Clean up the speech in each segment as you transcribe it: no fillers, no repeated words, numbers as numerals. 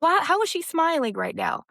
Why, how is she smiling right now?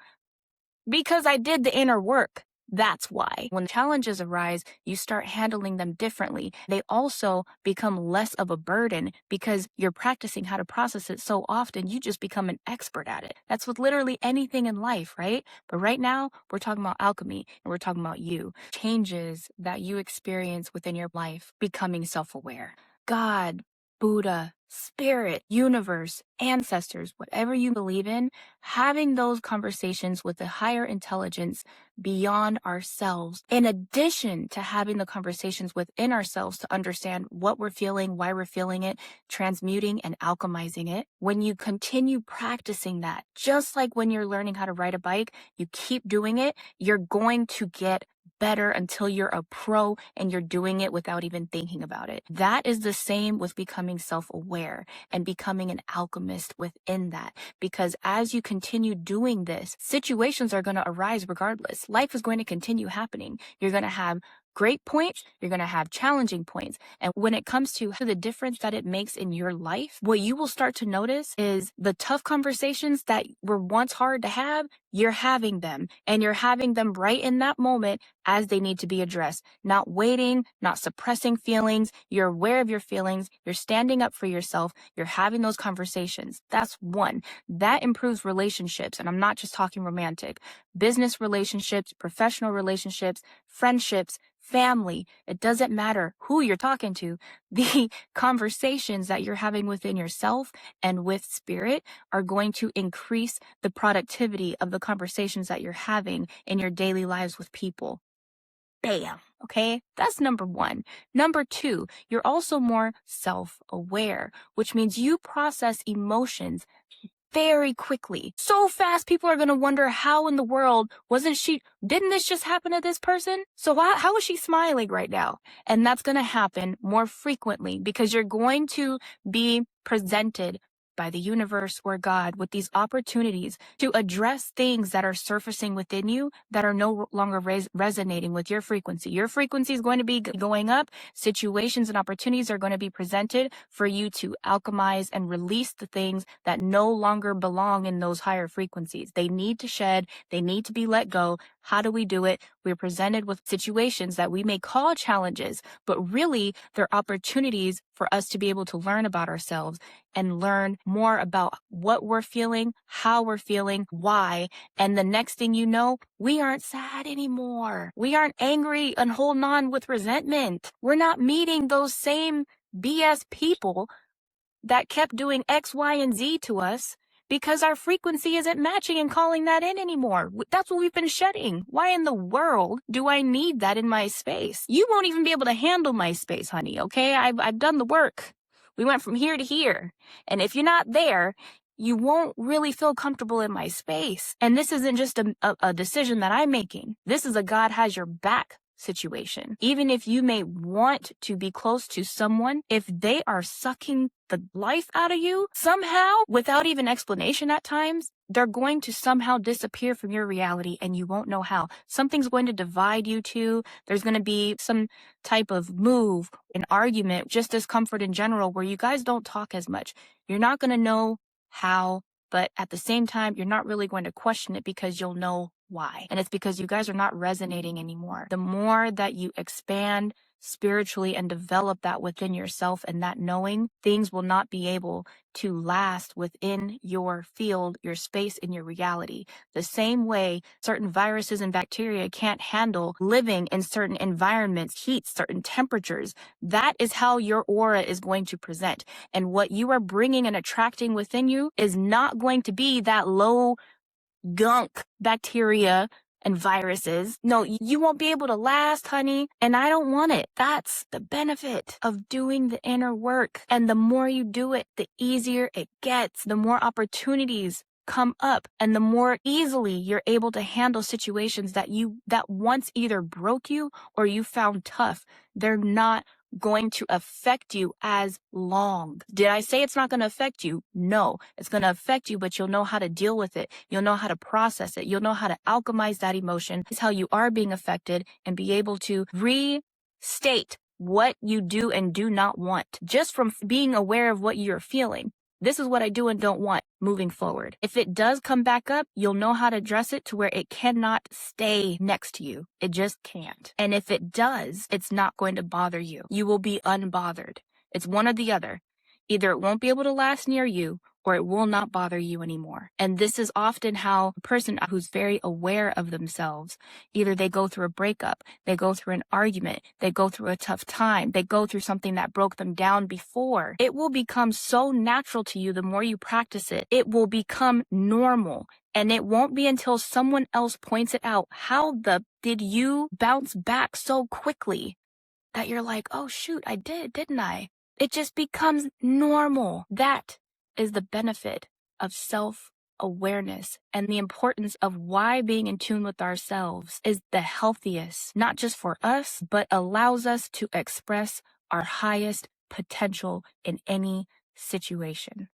Because I did the inner work. That's why. When challenges arise, you start handling them differently. They also become less of a burden because you're practicing how to process it so often, you just become an expert at it. That's with literally anything in life, right? But right now, we're talking about alchemy and we're talking about you. Changes that you experience within your life, becoming self-aware. God, Buddha, spirit, universe, ancestors, whatever you believe in, having those conversations with a higher intelligence beyond ourselves, in addition to having the conversations within ourselves to understand what we're feeling, why we're feeling it, transmuting and alchemizing it. When you continue practicing that, just like when you're learning how to ride a bike, you keep doing it, you're going to get better until you're a pro and you're doing it without even thinking about it. That is the same with becoming self-aware and becoming an alchemist within that. Because as you continue doing this, situations are going to arise regardless. Life is going to continue happening. You're going to have great points, you're going to have challenging points. And when it comes to the difference that it makes in your life, what you will start to notice is the tough conversations that were once hard to have, you're having them, and you're having them right in that moment as they need to be addressed. Not waiting, not suppressing feelings. You're aware of your feelings. You're standing up for yourself. You're having those conversations. That's one. That improves relationships. And I'm not just talking romantic. Business relationships, professional relationships, friendships, family. It doesn't matter who you're talking to. The conversations that you're having within yourself and with spirit are going to increase the productivity of the conversations that you're having in your daily lives with people. Bam. Okay, that's number one. Number two, you're also more self-aware, which means you process emotions very quickly. So fast, people are going to wonder how in the world didn't this just happen to this person? So how is she smiling right now? And that's going to happen more frequently because you're going to be presented by the universe or God with these opportunities to address things that are surfacing within you that are no longer resonating with your frequency. Your frequency is going to be going up. Situations and opportunities are going to be presented for you to alchemize and release the things that no longer belong in those higher frequencies. They need to shed. They need to be let go. How do we do it? We're presented with situations that we may call challenges, but really they're opportunities for us to be able to learn about ourselves and learn more about what we're feeling, how we're feeling, why. And the next thing you know, we aren't sad anymore. We aren't angry and holding on with resentment. We're not meeting those same BS people that kept doing X, Y, and Z to us because our frequency isn't matching and calling that in anymore. That's what we've been shedding. Why in the world do I need that in my space? You won't even be able to handle my space, honey, okay? I've done the work. We went from here to here. And if you're not there, you won't really feel comfortable in my space. And this isn't just a decision that I'm making. This is a God has your back situation. Even if you may want to be close to someone, if they are sucking the life out of you somehow without even explanation at times, they're going to somehow disappear from your reality and you won't know how. Something's going to divide you two. There's going to be some type of move, an argument, just discomfort in general where you guys don't talk as much. You're not going to know how, but at the same time, you're not really going to question it because you'll know why. And it's because you guys are not resonating anymore. The more that you expand spiritually and develop that within yourself and that knowing, things will not be able to last within your field, your space, and your reality. The same way certain viruses and bacteria can't handle living in certain environments, heat, certain temperatures. That is how your aura is going to present. And what you are bringing and attracting within you is not going to be that low gunk bacteria and viruses. No, you won't be able to last, honey. And I don't want it. That's the benefit of doing the inner work. And the more you do it, the easier it gets, the more opportunities come up and the more easily you're able to handle situations that once either broke you or you found tough. They're not going to affect you as long. Did I say it's not going to affect you? No, it's going to affect you, but you'll know how to deal with it. You'll know how to process it. You'll know how to alchemize that emotion. It's how you are being affected and be able to restate what you do and do not want just from being aware of what you're feeling. This is what I do and don't want moving forward. If it does come back up, you'll know how to address it to where it cannot stay next to you. It just can't. And if it does, it's not going to bother you. You will be unbothered. It's one or the other. Either it won't be able to last near you, or it will not bother you anymore. And this is often how a person who's very aware of themselves, either they go through a breakup, they go through an argument, they go through a tough time, they go through something that broke them down before. It will become so natural to you the more you practice it. It will become normal. And it won't be until someone else points it out. How did you bounce back so quickly? That you're like, oh shoot, I did, didn't I? It just becomes normal. That is the benefit of self-awareness and the importance of why being in tune with ourselves is the healthiest, not just for us, but allows us to express our highest potential in any situation.